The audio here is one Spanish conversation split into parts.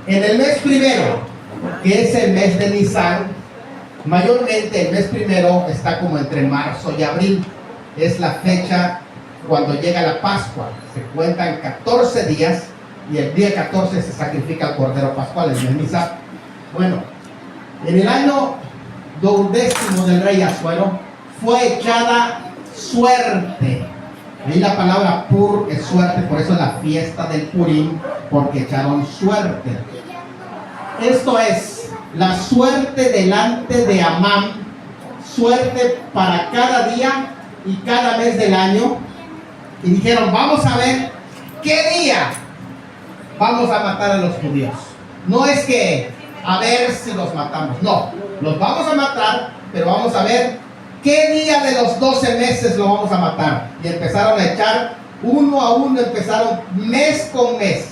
En el mes primero, que es el mes de Nisan, mayormente el mes primero está como entre marzo y abril. Es la fecha cuando llega la Pascua. Se cuentan 14 días y el día 14 se sacrifica el Cordero Pascual, el mes Nisan. Bueno, en el año 12º del rey Asuero fue echada suerte. Ahí la palabra pur es suerte, por eso es la fiesta del Purim, porque echaron suerte. Esto es la suerte delante de Amán, suerte para cada día y cada mes del año. Y dijeron, vamos a ver qué día vamos a matar a los judíos. No es que a ver si los matamos, no, los vamos a matar, pero vamos a ver qué día de los 12 meses lo vamos a matar. Y empezaron a echar uno a uno, empezaron mes con mes.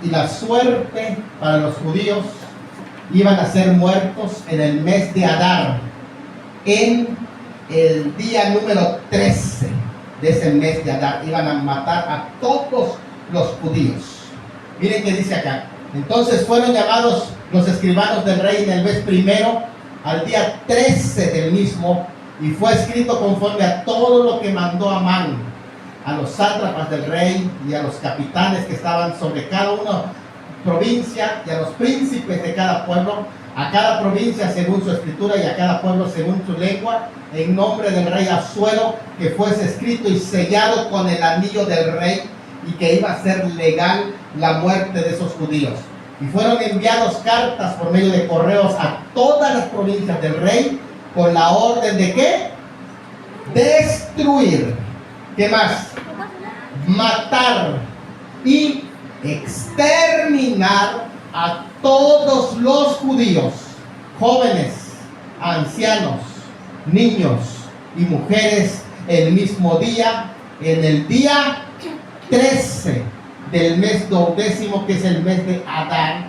Y la suerte para los judíos iban a ser muertos en el mes de Adar, en el día número 13 de ese mes de Adar. Iban a matar a todos los judíos. Miren qué dice acá. Entonces fueron llamados los escribanos del rey en el mes primero, al día 13 del mismo, y fue escrito conforme a todo lo que mandó Amán a los sátrapas del rey y a los capitanes que estaban sobre cada una provincia, y a los príncipes de cada pueblo, a cada provincia según su escritura y a cada pueblo según su lengua, en nombre del rey Asuero, que fuese escrito y sellado con el anillo del rey, y que iba a ser legal la muerte de esos judíos. Y fueron enviados cartas por medio de correos a todas las provincias del rey, con la orden de ¿qué? Destruir. ¿Qué más? Matar y exterminar a todos los judíos, jóvenes, ancianos, niños y mujeres, el mismo día, en el día 13 del mes 12º, que es el mes de Adar,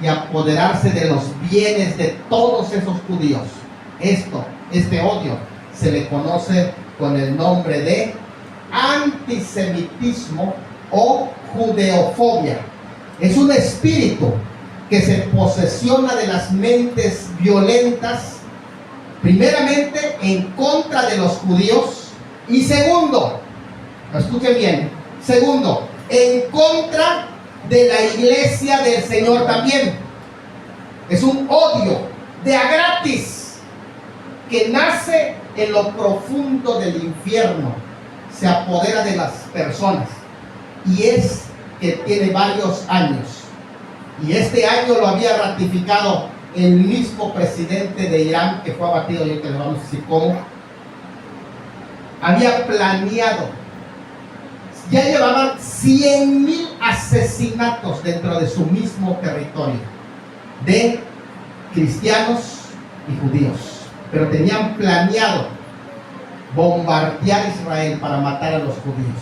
y apoderarse de los bienes de todos esos judíos. Este odio se le conoce con el nombre de antisemitismo o judeofobia. Es un espíritu que se posesiona de las mentes violentas, primeramente en contra de los judíos, y segundo, escuchen bien, segundo, en contra de la iglesia del Señor también. Es un odio de a gratis que nace en lo profundo del infierno, se apodera de las personas, y es que tiene varios años, y este año lo había ratificado el mismo presidente de Irán, que fue abatido, y ahorita le vamos a decir cómo. Había planeado, ya llevaban 100,000 asesinatos dentro de su mismo territorio, de cristianos y judíos, pero tenían planeado bombardear Israel para matar a los judíos,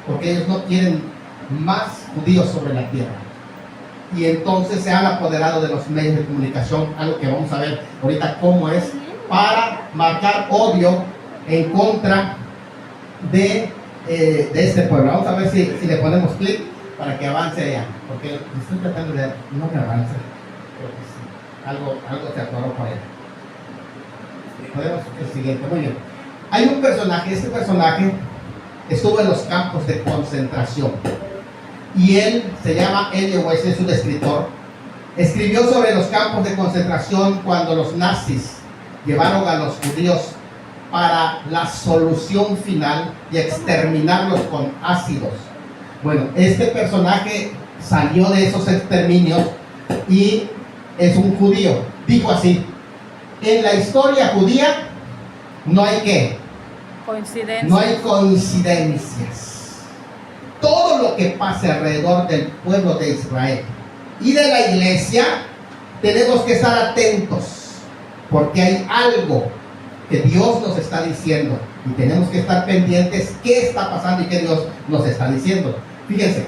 porque ellos no quieren más judíos sobre la tierra. Y entonces se han apoderado de los medios de comunicación, algo que vamos a ver ahorita cómo es, para marcar odio en contra de este pueblo. Vamos a ver si le ponemos clic para que avance allá, porque estoy tratando de no que avance, porque sí, algo se atoró por allá. Podemos el siguiente. Muy bien. Hay un personaje, este personaje estuvo en los campos de concentración, y él se llama Elie Wiesel, es un escritor. Escribió sobre los campos de concentración cuando los nazis llevaron a los judíos para la solución final y exterminarlos con ácidos. Bueno, este personaje salió de esos exterminios y es un judío. Dijo así: en la historia judía no hay ¿qué? Coincidencias. No hay coincidencias. Todo lo que pase alrededor del pueblo de Israel y de la iglesia, tenemos que estar atentos, porque hay algo que Dios nos está diciendo, y tenemos que estar pendientes qué está pasando y qué Dios nos está diciendo. Fíjense,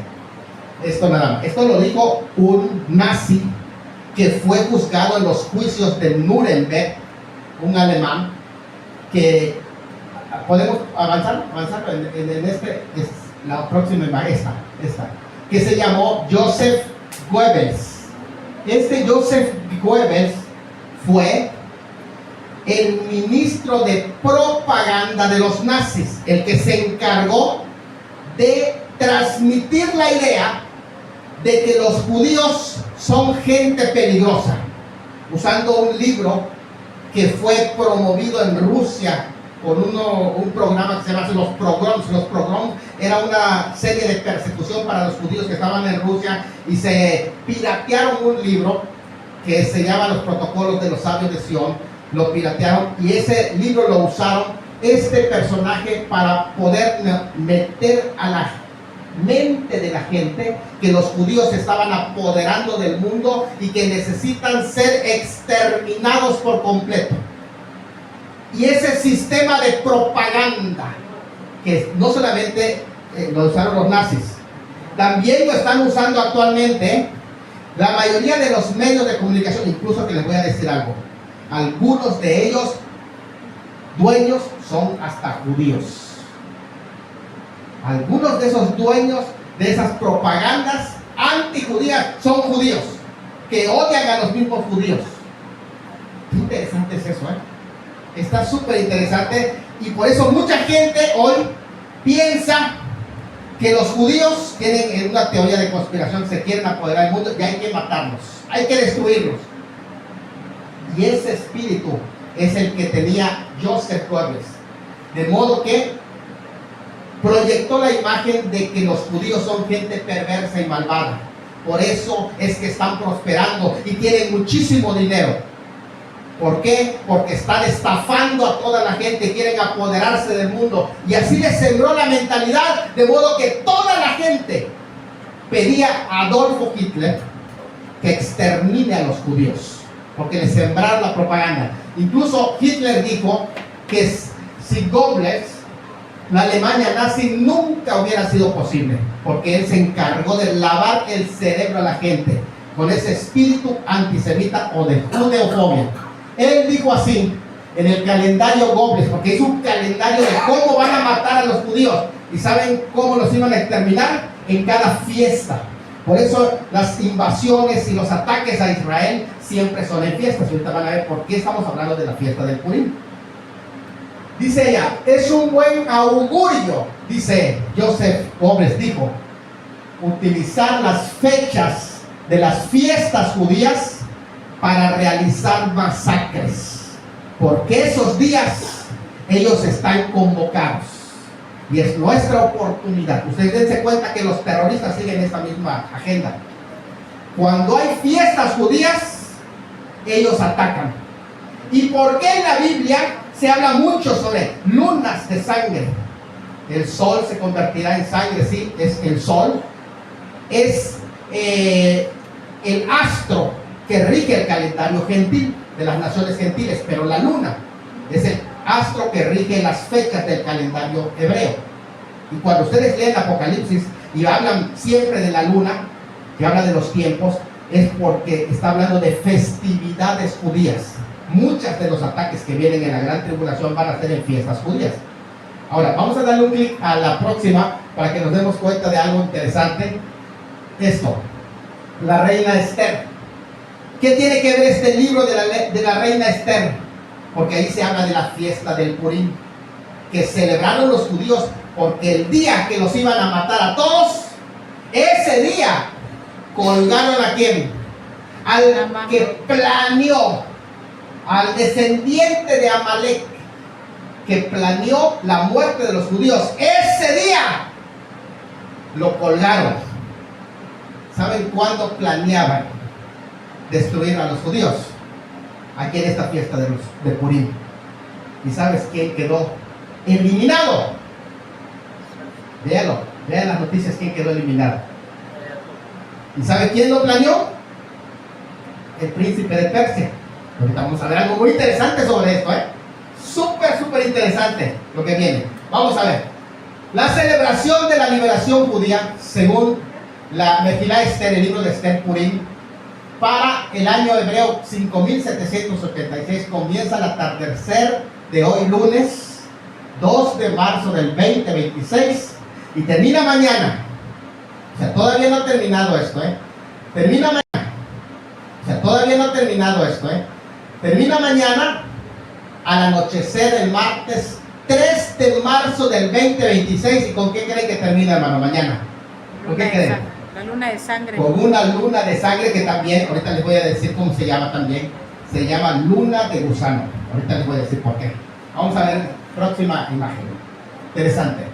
esto nada más. Esto lo dijo un nazi que fue juzgado en los juicios de Nuremberg, un alemán, que podemos avanzar en este, es la próxima, esta, que se llamó Joseph Goebbels. Este Joseph Goebbels fue el ministro de propaganda de los nazis, el que se encargó de transmitir la idea de que los judíos son gente peligrosa, usando un libro que fue promovido en Rusia por un programa que se llama Los Pogroms. Los Pogroms era una serie de persecución para los judíos que estaban en Rusia, y se piratearon un libro que se llama Los Protocolos de los Sabios de Sion. Lo piratearon, y ese libro lo usaron este personaje para poder meter a la mente de la gente que los judíos se estaban apoderando del mundo y que necesitan ser exterminados por completo. Y ese sistema de propaganda, que no solamente lo usaron los nazis, también lo están usando actualmente la mayoría de los medios de comunicación. Incluso, que les voy a decir algo, algunos de ellos dueños son hasta judíos. Algunos de esos dueños de esas propagandas antijudías son judíos, que odian a los mismos judíos. Qué interesante es eso, Está súper interesante. Y por eso mucha gente hoy piensa que los judíos tienen, en una teoría de conspiración, se quieren apoderar del mundo y hay que matarlos, hay que destruirlos. Y ese espíritu es el que tenía Joseph Goebbels, de modo que proyectó la imagen de que los judíos son gente perversa y malvada. Por eso es que están prosperando y tienen muchísimo dinero. ¿Por qué? Porque están estafando a toda la gente, quieren apoderarse del mundo. Y así les sembró la mentalidad, de modo que toda la gente pedía a Adolfo Hitler que extermine a los judíos, porque les sembraron la propaganda. Incluso Hitler dijo que sin Goebbels la Alemania nazi nunca hubiera sido posible, porque él se encargó de lavar el cerebro a la gente con ese espíritu antisemita o de judeofobia. Él dijo así en el calendario Goebbels, porque hizo un calendario de cómo van a matar a los judíos. ¿Y saben cómo los iban a exterminar? En cada fiesta. Por eso las invasiones y los ataques a Israel siempre son en fiestas. Ahorita van a ver por qué estamos hablando de la fiesta del Purim. Dice ella, es un buen augurio, dice Joseph Goebbels, dijo, utilizar las fechas de las fiestas judías para realizar masacres, porque esos días ellos están convocados y es nuestra oportunidad. Ustedes dense cuenta que los terroristas siguen esta misma agenda. Cuando hay fiestas judías, ellos atacan. ¿Y por qué en la Biblia se habla mucho sobre lunas de sangre? El sol se convertirá en sangre, sí, es el sol, es el astro que rige el calendario gentil de las naciones gentiles, pero la luna es el astro que rige las fechas del calendario hebreo. Y cuando ustedes leen Apocalipsis y hablan siempre de la luna, que habla de los tiempos, es porque está hablando de festividades judías. Muchas de los ataques que vienen en la gran tribulación van a ser en fiestas judías. Ahora, vamos a darle un clic a la próxima para que nos demos cuenta de algo interesante. Esto, la reina Esther. ¿Qué tiene que ver este libro de la reina Esther? Porque ahí se habla de la fiesta del Purim, que celebraron los judíos porque el día que los iban a matar a todos, ese día colgaron a quién? Al que planeó, al descendiente de Amalek, que planeó la muerte de los judíos. Ese día lo colgaron. ¿Saben cuándo planeaban destruir a los judíos? Aquí en esta fiesta de Purim. ¿Y sabes quién quedó eliminado? Véanlo, vean las noticias, quién quedó eliminado. ¿Y sabe quién lo planeó? El príncipe de Persia. Ahorita vamos a ver algo muy interesante sobre esto, súper interesante lo que viene. Vamos a ver. La celebración de la liberación judía, según la Megilá Esther, el libro de Esther Purim, para el año hebreo 5786, comienza al atardecer de hoy lunes 2 de marzo del 2026 y termina mañana. O sea, todavía no ha terminado esto, Termina mañana. O sea, todavía no ha terminado esto, Termina mañana al anochecer el martes 3 de marzo del 2026. ¿Y con qué creen que termina, hermano, mañana? ¿Con qué creen? La luna de sangre. Con una luna de sangre que también, ahorita les voy a decir cómo se llama también. Se llama luna de gusano. Ahorita les voy a decir por qué. Vamos a ver próxima imagen. Interesante.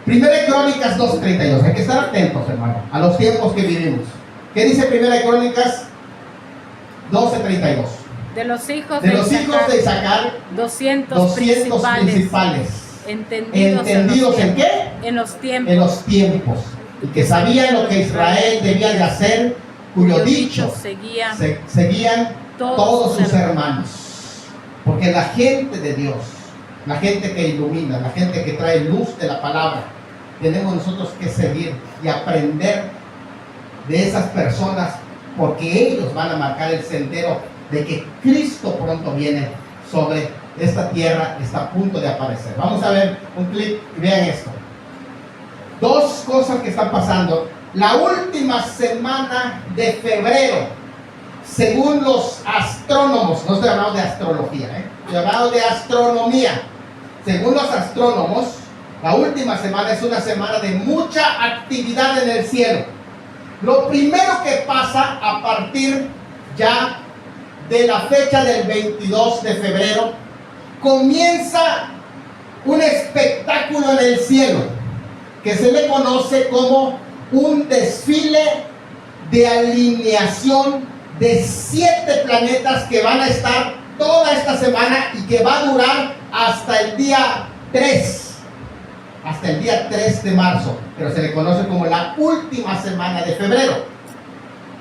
Primera de Crónicas 2:32. Hay que estar atentos, hermano, a los tiempos que vivimos. ¿Qué dice Primera de Crónicas 12:32? De los hijos de Isaacar, 200 principales. ¿Entendidos en qué? En los tiempos. En los tiempos. Y que sabían lo que Israel debía de hacer, cuyo dicho seguían todos sus hermanos. Porque la gente de Dios, la gente que ilumina, la gente que trae luz de la palabra, tenemos nosotros que seguir y aprender de esas personas, porque ellos van a marcar el sendero de que Cristo pronto viene sobre esta tierra, está a punto de aparecer. Vamos a ver un clip y vean esto. Dos cosas que están pasando. La última semana de febrero, según los astrónomos, no estoy hablando de astrología, estoy hablando de astronomía. Según los astrónomos, la última semana es una semana de mucha actividad en el cielo. Lo primero que pasa a partir ya de la fecha del 22 de febrero, comienza un espectáculo en el cielo que se le conoce como un desfile de alineación de 7 planetas que van a estar toda esta semana y que va a durar hasta el día 3 de marzo, pero se le conoce como la última semana de febrero.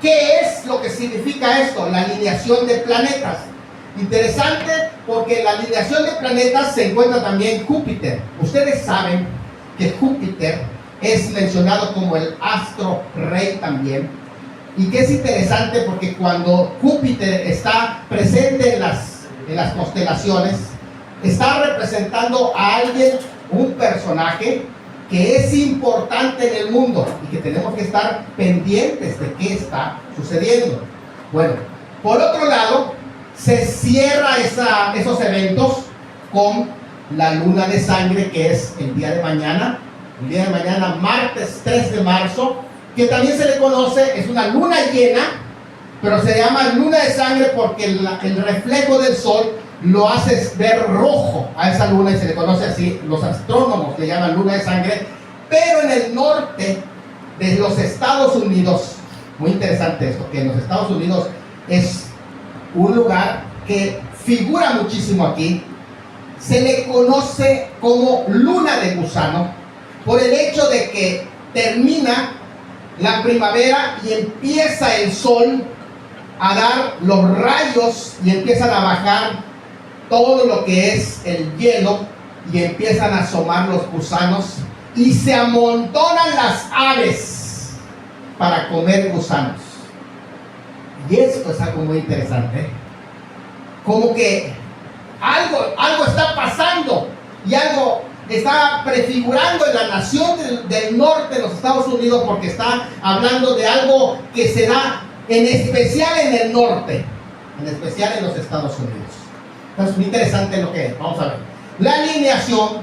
¿Qué es lo que significa esto? La alineación de planetas. Interesante, porque en la alineación de planetas se encuentra también Júpiter. Ustedes saben que Júpiter es mencionado como el astro rey también. Y que es interesante porque cuando Júpiter está presente en las constelaciones, está representando a alguien, un personaje que es importante en el mundo y que tenemos que estar pendientes de qué está sucediendo. Bueno, por otro lado, se cierra esos eventos con la luna de sangre, que es el día de mañana, martes 3 de marzo, que también se le conoce, es una luna llena, pero se llama luna de sangre porque el reflejo del sol lo hace ver rojo a esa luna y se le conoce así. Los astrónomos le llaman luna de sangre. Pero en el norte de los Estados Unidos, muy interesante esto, que en los Estados Unidos es un lugar que figura muchísimo aquí, se le conoce como luna de gusano por el hecho de que termina la primavera y empieza el sol a dar los rayos y empiezan a bajar todo lo que es el hielo y empiezan a asomar los gusanos y se amontonan las aves para comer gusanos. Y esto es algo muy interesante, como que algo está pasando y algo está prefigurando en la nación del norte de los Estados Unidos, porque está hablando de algo que se da en especial en el norte, en especial en los Estados Unidos. Entonces, muy interesante lo que vamos a ver. La alineación,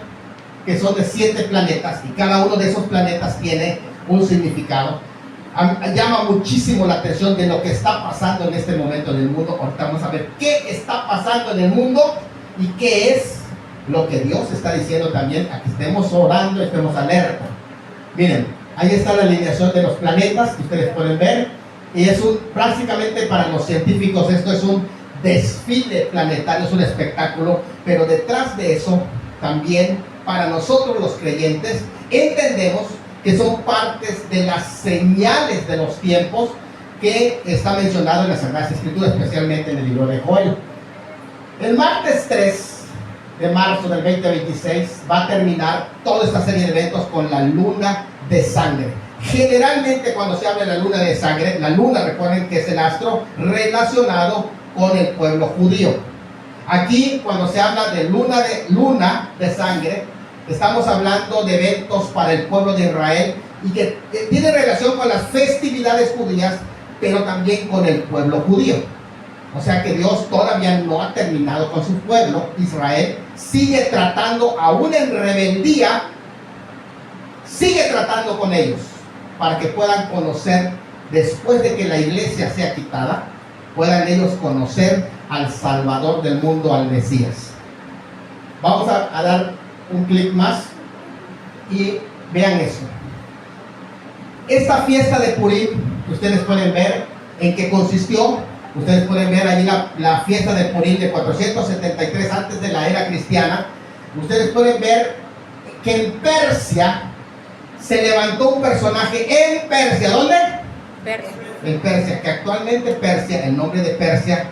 que son de 7 planetas, y cada uno de esos planetas tiene un significado. Llama muchísimo la atención de lo que está pasando en este momento en el mundo. Ahorita vamos a ver qué está pasando en el mundo y qué es lo que Dios está diciendo también, a que estemos orando, estemos alerta. Miren, ahí está la alineación de los planetas que ustedes pueden ver, y es prácticamente para los científicos esto es un desfile planetario, es un espectáculo, pero detrás de eso también para nosotros los creyentes entendemos que son partes de las señales de los tiempos que está mencionado en las Sagradas Escrituras, especialmente en el libro de Joel. El martes 3 de marzo del 2026 va a terminar toda esta serie de eventos con la luna de sangre. Generalmente cuando se habla de la luna de sangre, la luna, recuerden que es el astro relacionado con el pueblo judío. Aquí cuando se habla de luna de sangre, estamos hablando de eventos para el pueblo de Israel y que tiene relación con las festividades judías, pero también con el pueblo judío. O sea que Dios todavía no ha terminado con su pueblo. Israel sigue tratando, aún en rebeldía, sigue tratando con ellos para que puedan conocer, después de que la iglesia sea quitada, puedan ellos conocer al Salvador del mundo, al Mesías. Vamos a dar un clic más y vean eso. Esta fiesta de Purim, ustedes pueden ver en qué consistió. Ustedes pueden ver allí la fiesta de Purim de 473 antes de la era cristiana. Ustedes pueden ver que en Persia se levantó un personaje en Persia. ¿Dónde? Persia. En Persia, que actualmente Persia, el nombre de Persia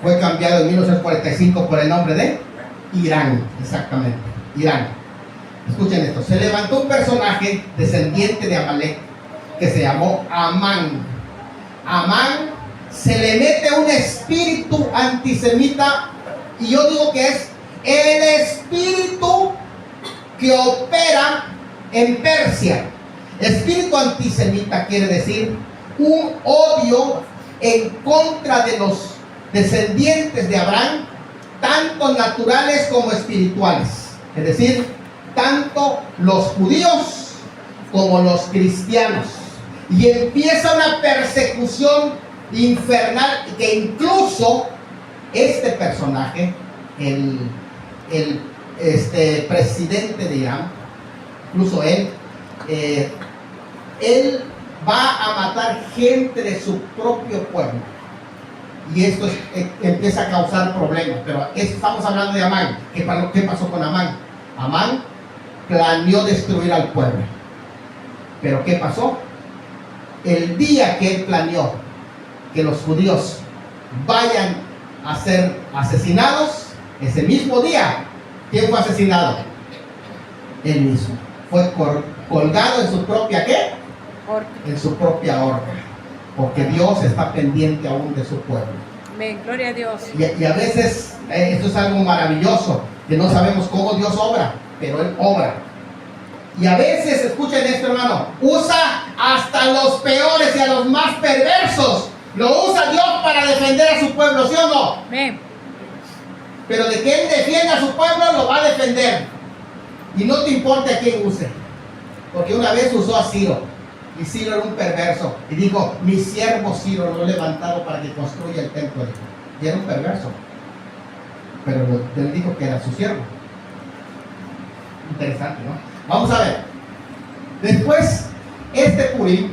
fue cambiado en 1945 por el nombre de Irán. Exactamente, Irán. Escuchen esto. Se levantó un personaje descendiente de Amalek que se llamó Amán. Amán se le mete un espíritu antisemita, y yo digo que es el espíritu que opera en Persia. Espíritu antisemita quiere decir un odio en contra de los descendientes de Abraham, tanto naturales como espirituales. Es decir, tanto los judíos como los cristianos. Y empieza una persecución infernal que incluso este personaje, el presidente de Irán, incluso él va a matar gente de su propio pueblo. Y esto empieza a causar problemas. Pero estamos hablando de Amán. ¿Qué pasó con Amán? Amán planeó destruir al pueblo. Pero ¿qué pasó? El día que él planeó que los judíos vayan a ser asesinados, ese mismo día, ¿quién fue asesinado? Él mismo. Fue colgado en su propia ¿qué? Horca. En su propia horca. Porque Dios está pendiente aún de su pueblo. Amén, gloria a Dios. Y a veces esto es algo maravilloso, que no sabemos cómo Dios obra, pero Él obra. Y a veces, escuchen esto, hermano, usa hasta los peores y a los más perversos. Lo usa Dios para defender a su pueblo, ¿sí o no? Amén. Pero de que Él defienda a su pueblo, lo va a defender. Y no te importa a quién use. Porque una vez usó a Ciro. Y Ciro era un perverso. Y dijo, mi siervo Ciro lo he levantado para que construya el templo. Y era un perverso. Pero él dijo que era su siervo. Interesante, ¿no? Vamos a ver. Después, este Purim,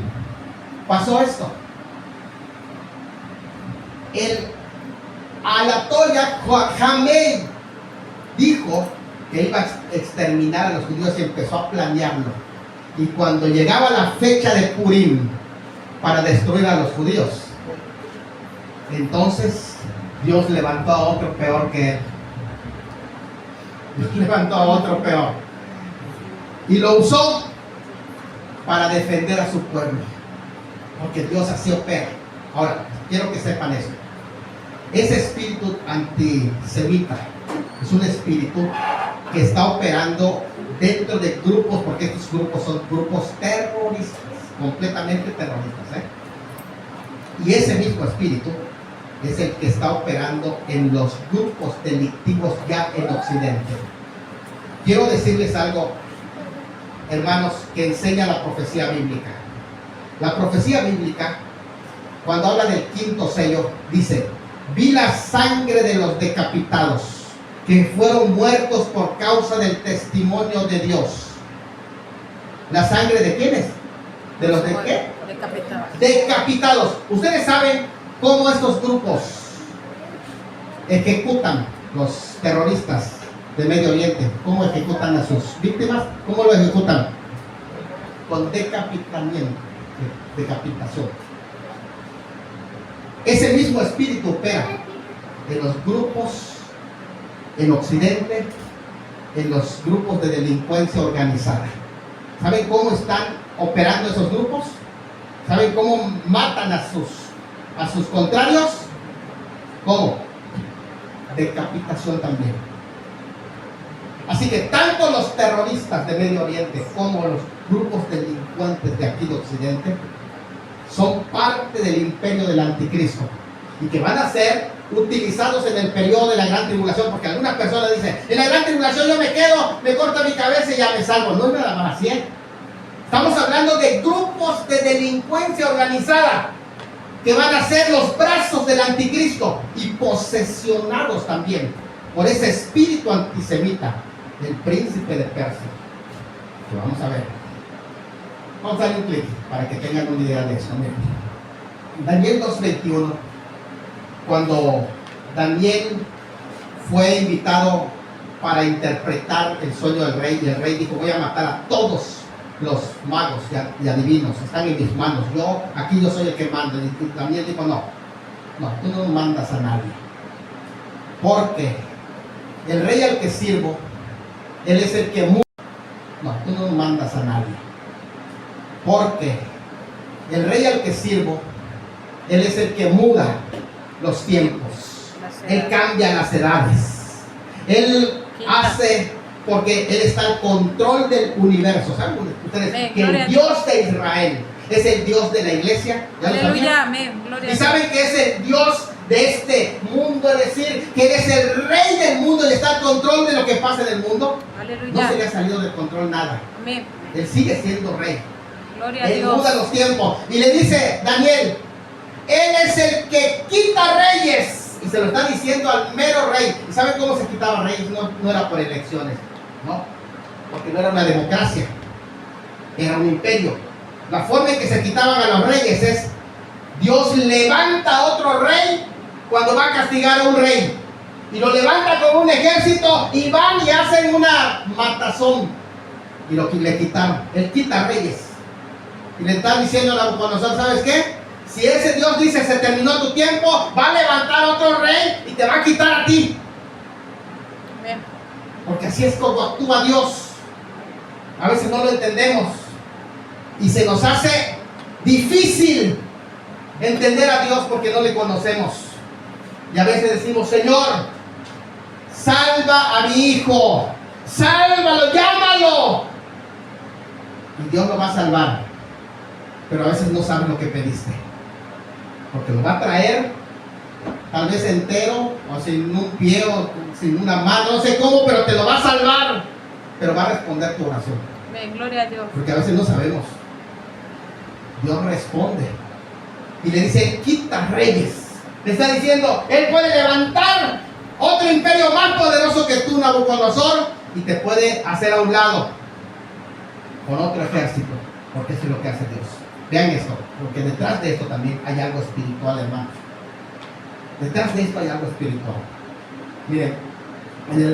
pasó esto. El Ayatollah Khamenei dijo que iba a exterminar a los judíos y empezó a planearlo. Y cuando llegaba la fecha de Purim para destruir a los judíos, entonces Dios levantó a otro peor que él. Dios levantó a otro peor. Y lo usó para defender a su pueblo. Porque Dios así opera. Ahora, quiero que sepan esto. Ese espíritu antisemita es un espíritu que está operando dentro de grupos, porque estos grupos son grupos terroristas, completamente terroristas, Y ese mismo espíritu es el que está operando en los grupos delictivos ya en Occidente. Quiero decirles algo, hermanos, que enseña la profecía bíblica. La profecía bíblica, cuando habla del quinto sello, dice: vi la sangre de los decapitados, que fueron muertos por causa del testimonio de Dios. ¿La sangre de quiénes? ¿De los de qué? Decapitados. Decapitados. Ustedes saben cómo estos grupos ejecutan, los terroristas de Medio Oriente, cómo ejecutan a sus víctimas. ¿Cómo lo ejecutan? Con decapitación. Ese mismo espíritu opera en los grupos en Occidente, en los grupos de delincuencia organizada. ¿Saben cómo están operando esos grupos? ¿Saben cómo matan a sus contrarios? ¿Cómo? Decapitación también. Así que tanto los terroristas de Medio Oriente como los grupos delincuentes de aquí de Occidente son parte del imperio del anticristo y que van a ser utilizados en el periodo de la gran tribulación, porque algunas personas dicen, en la gran tribulación yo me quedo, me corta mi cabeza y ya me salvo. No es nada más así. Estamos hablando de grupos de delincuencia organizada que van a ser los brazos del anticristo y posesionados también por ese espíritu antisemita del príncipe de Persia, que vamos a ver. Vamos a darle un clic para que tengan una idea de esto. Miren. Daniel 2:21, cuando Daniel fue invitado para interpretar el sueño del rey, y el rey dijo, voy a matar a todos los magos y adivinos, están en mis manos, aquí yo soy el que manda. Y Daniel dijo, no, tú no mandas a nadie, porque el rey al que sirvo, él es el que muda. No, tú no mandas a nadie, porque el rey al que sirvo, él es el que muda los tiempos, él cambia las edades, él hace, porque él está al control del universo. ¿Saben ustedes que el Dios de Israel es el Dios de la iglesia? Aleluya, amén. Y saben que es el Dios de este mundo, es decir, que Él es el rey del mundo y está al control de lo que pasa en el mundo. Aleluya. No se le ha salido del control nada. Amén. Él sigue siendo rey. Gloria a Él Dios. muda los tiempos. Y le dice Daniel, Él es el que quita reyes. Y se lo está diciendo al mero rey. ¿Y saben cómo se quitaba reyes? No era por elecciones, no, porque no era una democracia, era un imperio. La forma en que se quitaban a los reyes es, Dios levanta a otro rey cuando va a castigar a un rey, y lo levanta con un ejército y van y hacen una matazón, y le quitaron. Él quita reyes y le está diciendo a Nabucodonosor, ¿sabes qué? Si ese Dios dice se terminó tu tiempo, va a levantar otro rey y te va a quitar a ti. Amén. Porque así es como actúa Dios. A veces no lo entendemos y se nos hace difícil entender a Dios porque no le conocemos. Y a veces decimos, Señor, salva a mi hijo, sálvalo, llámalo. Y Dios lo va a salvar, pero a veces no sabe lo que pediste, porque lo va a traer tal vez entero, o sin un pie, o sin una mano, no sé cómo, pero te lo va a salvar, pero va a responder tu oración. Amén. Gloria a Dios. Porque a veces no sabemos. Dios responde y le dice, quita reyes. Le está diciendo, Él puede levantar otro imperio más poderoso que tú, Nabucodonosor, y te puede hacer a un lado con otro ejército, porque eso es lo que hace Dios. Vean esto, porque detrás de esto también hay algo espiritual, hermanos. Detrás de esto hay algo espiritual. Miren,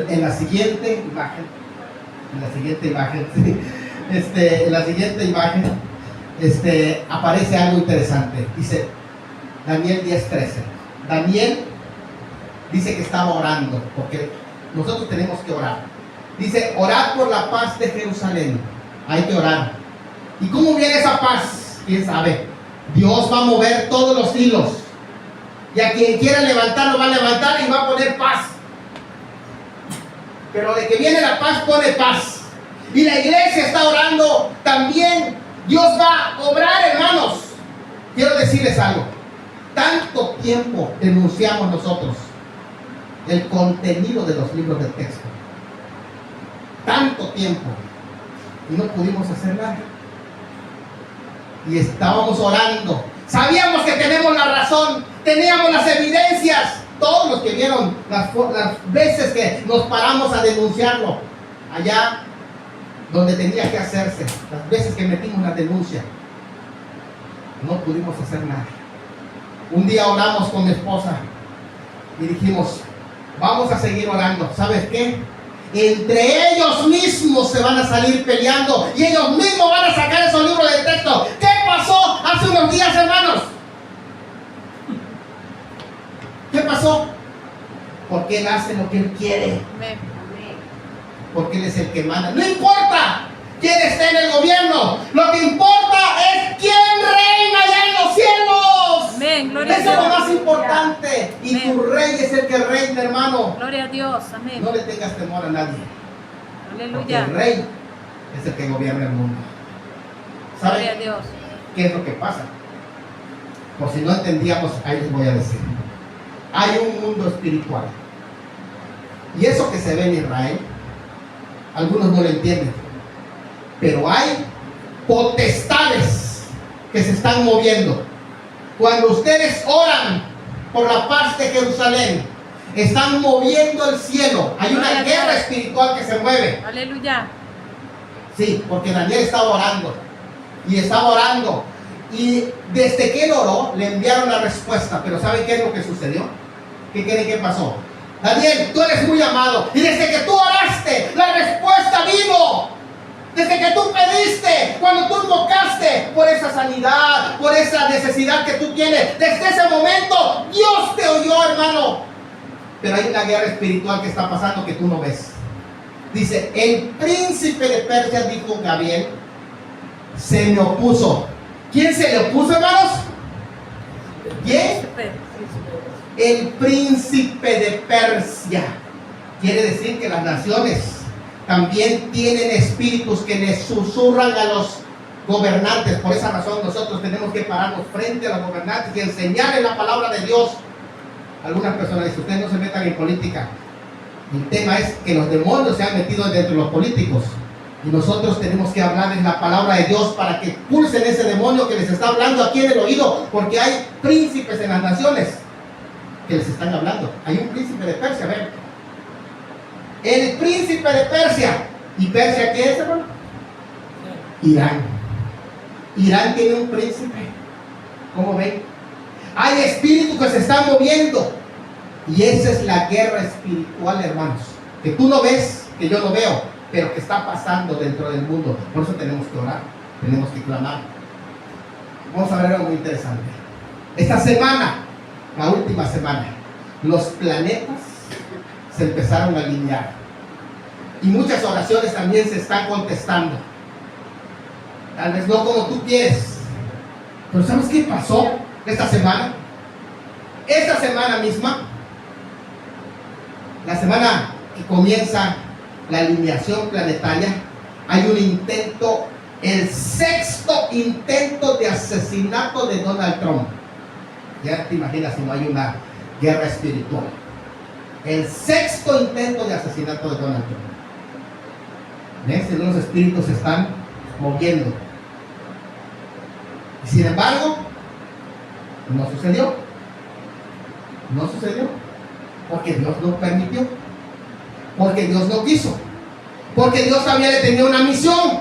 en la siguiente imagen, aparece algo interesante. Dice Daniel 10:13. Daniel dice que estaba orando, porque nosotros tenemos que orar. Dice, orad por la paz de Jerusalén. Hay que orar. ¿Y cómo viene esa paz? ¿Quién sabe? Dios va a mover todos los hilos, y a quien quiera levantar lo va a levantar y va a poner paz. Pero de que viene la paz, pone paz. Y la iglesia está orando también. Dios va a obrar, hermanos. Quiero decirles algo. Tanto tiempo denunciamos nosotros el contenido de los libros de texto. Tanto tiempo. Y no pudimos hacer nada. Y estábamos orando. Sabíamos que tenemos la razón. Teníamos las evidencias. Todos los que vieron las veces que nos paramos a denunciarlo, allá donde tenía que hacerse, las veces que metimos la denuncia, no pudimos hacer nada. Un día oramos con mi esposa y dijimos, vamos a seguir orando. ¿Sabes qué? Entre ellos mismos se van a salir peleando y ellos mismos van a sacar esos libros de texto. ¿Qué pasó hace unos días, hermanos? ¿Qué pasó? Porque Él hace lo que Él quiere. Amén. Porque Él es el que manda. No importa quién esté en el gobierno. Lo que importa es quién reina allá en los cielos. Amén. Gloria a Eso es lo Dios. más importante. Y Amén. tu rey es el que reina, hermano. Gloria a Dios. Amén. No le tengas temor a nadie. Porque Aleluya. el rey es el que gobierna el mundo. ¿Saben Gloria a Dios. qué es lo que pasa? Por si no entendíamos, ahí les voy a decir. Hay un mundo espiritual. Y eso que se ve en Israel, algunos no lo entienden. Pero hay potestades que se están moviendo. Cuando ustedes oran por la paz de Jerusalén, están moviendo el cielo. Hay una guerra espiritual que se mueve. Aleluya. Sí, porque Daniel estaba orando. Y estaba orando. Y desde que él oró, le enviaron la respuesta. Pero ¿saben qué es lo que sucedió? ¿Qué creen que pasó? Daniel, tú eres muy amado. Y desde que tú oraste, la respuesta vino. Desde que tú pediste, cuando tú invocaste por esa sanidad, por esa necesidad que tú tienes, desde ese momento Dios te oyó, hermano. Pero hay una guerra espiritual que está pasando que tú no ves. Dice, el príncipe de Persia, dijo Gabriel, se me opuso. ¿Quién se le opuso, hermanos? ¿Quién? El príncipe de Persia. Quiere decir que las naciones también tienen espíritus que les susurran a los gobernantes. Por esa razón nosotros tenemos que pararnos frente a los gobernantes y enseñarles la palabra de Dios. Algunas personas dicen, ustedes no se metan en política. El tema es que los demonios se han metido dentro de los políticos. Y nosotros tenemos que hablarles la palabra de Dios para que expulsen ese demonio que les está hablando aquí en el oído. Porque hay príncipes en las naciones que les están hablando. Hay un príncipe de Persia, ven. El príncipe de Persia. ¿Y Persia qué es, hermano? Irán. Irán tiene un príncipe. ¿Cómo ven? Hay espíritus que se están moviendo. Y esa es la guerra espiritual, hermanos. Que tú no ves, que yo no veo, pero que está pasando dentro del mundo. Por eso tenemos que orar, tenemos que clamar. Vamos a ver algo muy interesante. Esta semana, la última semana, los planetas se empezaron a alinear. Y muchas oraciones también se están contestando. Tal vez no como tú quieres. Pero ¿sabes qué pasó esta semana? Esta semana misma, la semana que comienza la alineación planetaria, hay un intento, el 6º intento de asesinato de Donald Trump. Ya te imaginas si no hay una guerra espiritual. El 6º intento de asesinato de Donald Trump. ¿Ves? Los espíritus se están moviendo. Y sin embargo, no sucedió. No sucedió. Porque Dios no permitió. Porque Dios no quiso. Porque Dios también le tenía una misión.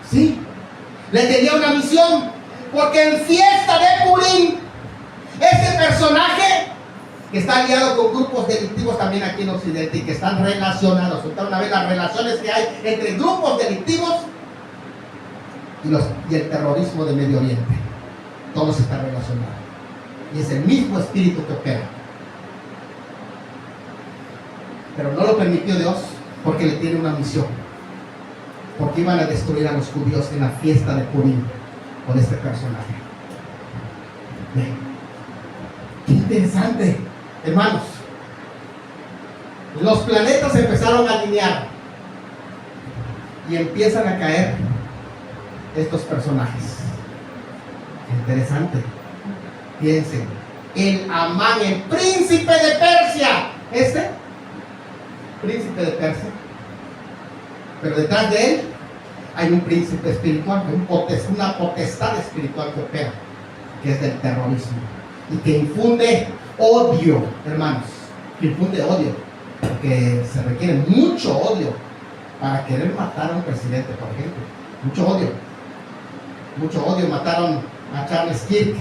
Sí, le tenía una misión. Porque en fiesta de Purim, ese personaje que está aliado con grupos delictivos también aquí en Occidente y que están relacionados. Ustedes van a ver las relaciones que hay entre grupos delictivos y el terrorismo de Medio Oriente. Todos están relacionados. Y es el mismo espíritu que opera. Pero no lo permitió Dios porque le tiene una misión. Porque iban a destruir a los judíos en la fiesta de Purim con este personaje. Bien. Qué interesante, hermanos. Los planetas empezaron a alinear y empiezan a caer estos personajes. Qué interesante. Piensen, el Amán, el príncipe de Persia, príncipe de Persia, pero detrás de él hay un príncipe espiritual, una potestad espiritual que opera, que es del terrorismo y que infunde odio, hermanos, que infunde odio, porque se requiere mucho odio para querer matar a un presidente, por ejemplo. Mucho odio. Mataron a Charles Kirk,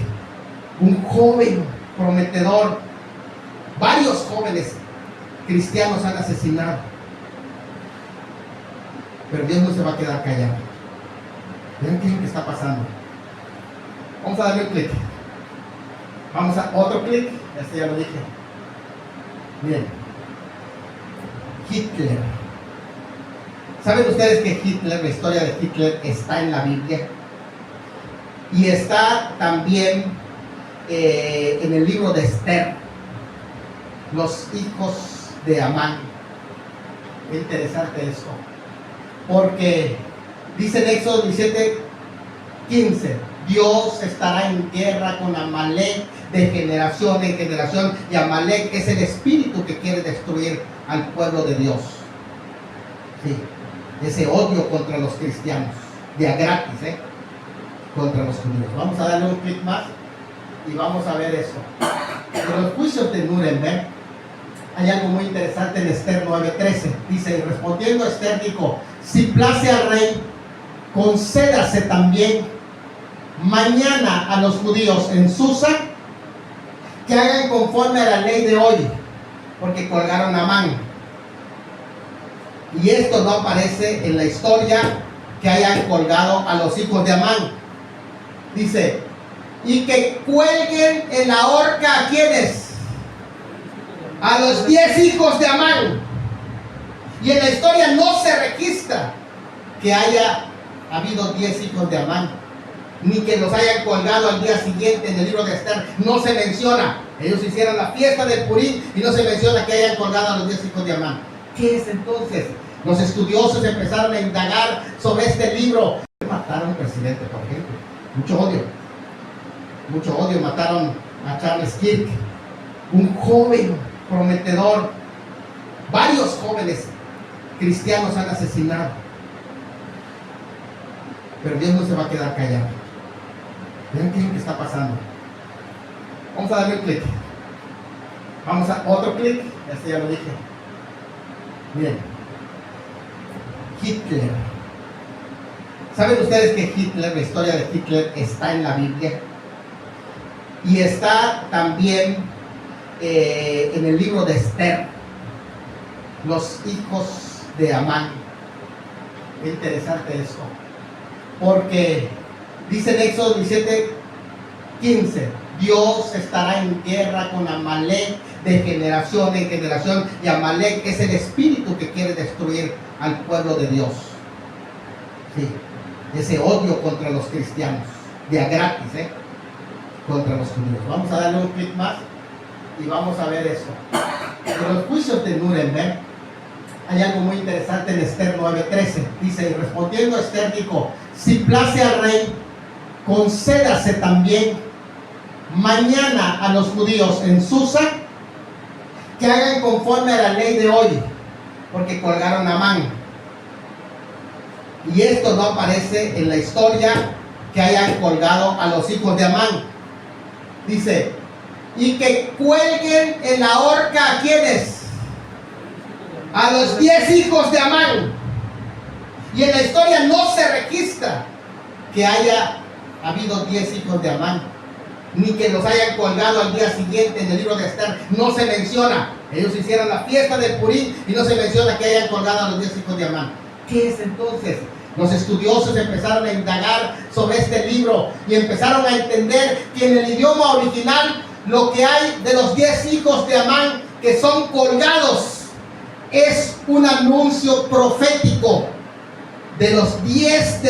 un joven prometedor. Varios jóvenes cristianos han asesinado. Pero Dios no se va a quedar callado. Vean qué es lo que está pasando. Vamos a darle un clic. Vamos a otro clic. Este ya lo dije. Miren. Hitler. ¿Saben ustedes que Hitler, la historia de Hitler está en la Biblia? Y está también en el libro de Esther. Los hijos de Amán. Qué interesante esto. Porque Dice en Éxodo 17:15, Dios estará en guerra con Amalek de generación en generación, y Amalek es el espíritu que quiere destruir al pueblo de Dios. Sí, ese odio contra los cristianos, de a gratis, contra los judíos. Vamos a darle un clic más y vamos a ver eso. En los juicios de Nuremberg hay algo muy interesante en Esther 9:13. Dice, y respondiendo Esther dijo, si place al rey, concédase también mañana a los judíos en Susa que hagan conforme a la ley de hoy, porque colgaron a Amán. Y esto no aparece en la historia que hayan colgado a los hijos de Amán. Dice, y que cuelguen en la horca a quienes, a los 10 hijos de Amán. Y en la historia no se registra que haya habido 10 hijos de Amán, ni que los hayan colgado al día siguiente. En el libro de Esther no se menciona. Ellos hicieron la fiesta del Purim y no se menciona que hayan colgado a los 10 hijos de Amán. ¿Qué es entonces? Los estudiosos empezaron a indagar sobre este libro. Mataron a un presidente, por ejemplo. Mucho odio. Mataron a Charles Kirk, un joven prometedor. Varios jóvenes cristianos han asesinado. Pero Dios no se va a quedar callado. Vean qué es lo que está pasando. Vamos a darle un clic. Vamos a otro clic. Este ya lo dije. Miren. Hitler. ¿Saben ustedes que Hitler, la historia de Hitler, está en la Biblia? Y está también en el libro de Esther. Los hijos de Amán. Qué interesante esto. Porque dice en Éxodo 17:15, Dios estará en guerra con Amalek de generación en generación, y Amalek es el espíritu que quiere destruir al pueblo de Dios. Sí, ese odio contra los cristianos, de a gratis, contra los judíos. Vamos a darle un clic más y vamos a ver eso. En los juicios de Nuremberg hay algo muy interesante en Esther 9:13. Dice, y respondiendo Esther dijo, si place al rey, concédase también mañana a los judíos en Susa que hagan conforme a la ley de hoy, porque colgaron a Amán. Y esto no aparece en la historia que hayan colgado a los hijos de Amán. Dice, y que cuelguen en la horca a quienes, a los 10 hijos de Amán. Y en la historia no se registra que haya habido 10 hijos de Amán, ni que los hayan colgado al día siguiente. En el libro de Esther no se menciona. Ellos hicieron la fiesta del Purim y no se menciona que hayan colgado a los 10 hijos de Amán. ¿Qué es entonces? Los estudiosos empezaron a indagar sobre este libro y empezaron a entender que en el idioma original lo que hay de los 10 hijos de Amán que son colgados es un anuncio profético de los 10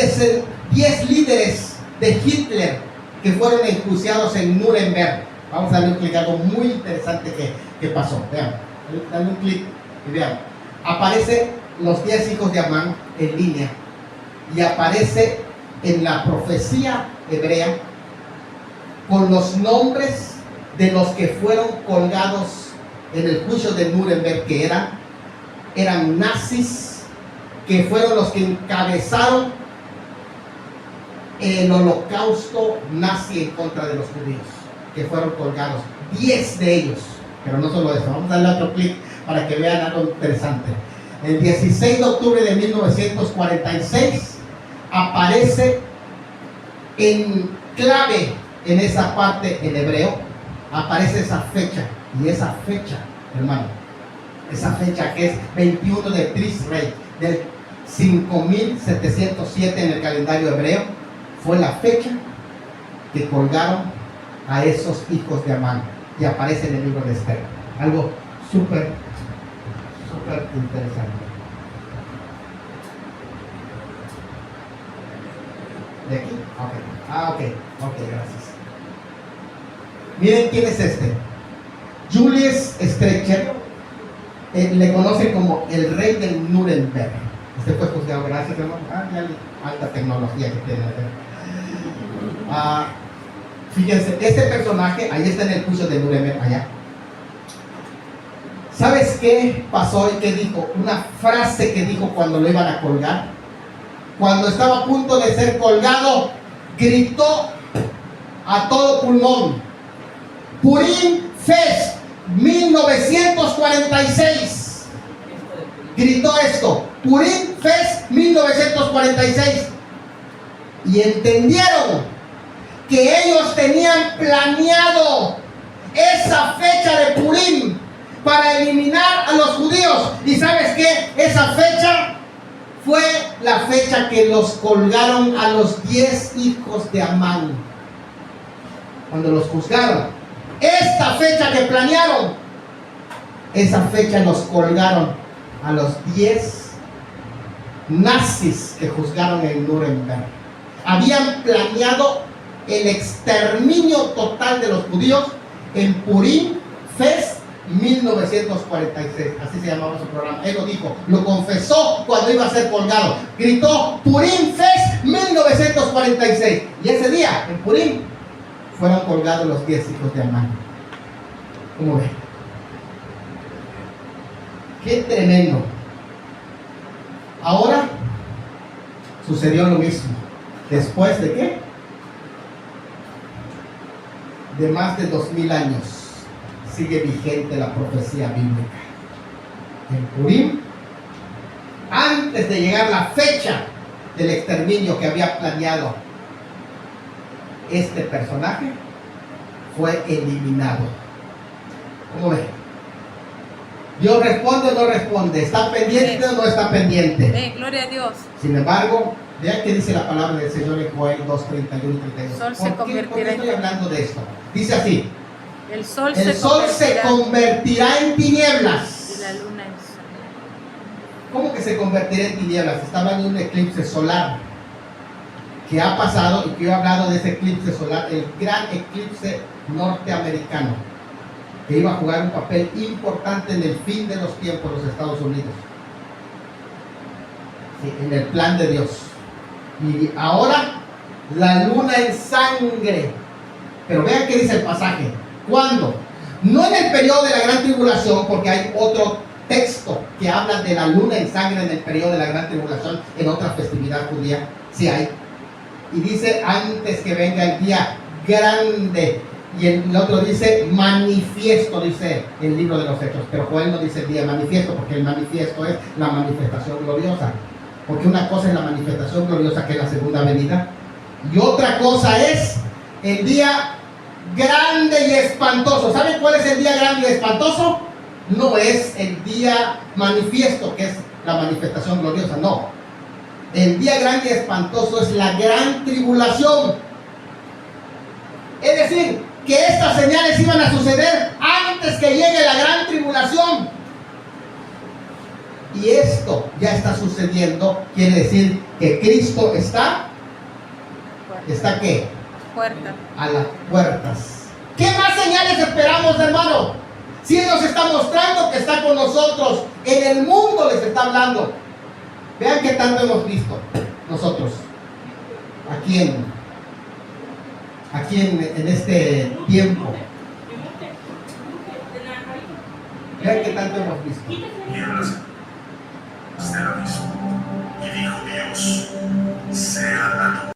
líderes de Hitler que fueron enjuiciados en Nuremberg. Vamos a darle un clic, algo muy interesante que pasó. Vean, dale un clic y vean. Aparece los 10 hijos de Amán en línea y aparece en la profecía hebrea con los nombres de los que fueron colgados en el juicio de Nuremberg, que eran nazis, que fueron los que encabezaron el holocausto nazi en contra de los judíos, que fueron colgados, 10 de ellos. Pero no solo eso, vamos a darle otro clic para que vean algo interesante. El 16 de octubre de 1946 aparece en clave en esa parte en hebreo, aparece esa fecha, y esa fecha, hermano, esa fecha que es 21 de Tishrei del 5707 en el calendario hebreo, fue la fecha que colgaron a esos hijos de Amán, y aparece en el libro de Esther. Algo súper interesante. ¿De aquí? Ok, gracias. Miren quién es este. Julius Streicher, le conocen como el rey del Nuremberg. Usted fue juzgado, gracias hermano. Ya alta tecnología que tiene. Fíjense, este personaje, ahí está en el juicio de Nuremberg, allá. ¿Sabes qué pasó y qué dijo? Una frase que dijo cuando lo iban a colgar. Cuando estaba a punto de ser colgado, gritó a todo pulmón: Purim Fest 1946. Gritó esto: Purim Fest 1946. Y entendieron que ellos tenían planeado esa fecha de Purim para eliminar a los judíos. ¿Y sabes qué? Esa fecha fue la fecha que los colgaron a los 10 hijos de Amán. Cuando los juzgaron, esta fecha que planearon, esa fecha los colgaron a los 10 nazis que juzgaron en Nuremberg. Habían planeado el exterminio total de los judíos en Purim Fest 1946, así se llamaba su programa. Él lo dijo, lo confesó cuando iba a ser colgado. Gritó: Purim Fest 1946. Y ese día, en Purim, fueron colgados los 10 hijos de Amán. ¿Cómo ven? Qué tremendo. Ahora sucedió lo mismo. ¿Después de qué? De más de 2000 años sigue vigente la profecía bíblica. En Purim, antes de llegar la fecha del exterminio que había planeado, este personaje fue eliminado. ¿Cómo ven? ¿Dios responde o no responde? ¿Está pendiente o no está pendiente? Gloria a Dios. Sin embargo, vean que dice la palabra del Señor en Joel 2:31 y 32. ¿Por qué estoy hablando de esto? Dice así: el sol se convertirá en tinieblas. Y la luna en sol. ¿Cómo que se convertirá en tinieblas? Está hablando de un eclipse solar que ha pasado, y que yo he hablado de ese eclipse solar, el gran eclipse norteamericano, que iba a jugar un papel importante en el fin de los tiempos de los Estados Unidos, sí, en el plan de Dios. Y ahora la luna en sangre. Pero vean qué dice el pasaje. ¿Cuándo? No en el periodo de la gran tribulación, porque hay otro texto que habla de la luna en sangre en el periodo de la gran tribulación, en otra festividad judía. Sí hay. Y dice: antes que venga el día grande. Y el otro dice manifiesto, dice el libro de los Hechos. Pero Joel no dice el día manifiesto, porque el manifiesto es la manifestación gloriosa. Porque una cosa es la manifestación gloriosa, que es la segunda venida, y otra cosa es el día grande y espantoso. ¿Saben cuál es el día grande y espantoso? No es el día manifiesto, que es la manifestación gloriosa, no. El día grande y espantoso es la gran tribulación. Es decir, que estas señales iban a suceder antes que llegue la gran tribulación. Y esto ya está sucediendo. Quiere decir que Cristo está ¿qué? Puerta. A las puertas. ¿Qué más señales esperamos, hermano? Si Él nos está mostrando que está con nosotros, en el mundo les está hablando. Vean qué tanto hemos visto nosotros aquí en este tiempo. Vean qué tanto hemos visto. Y dijo Dios: sea la luz.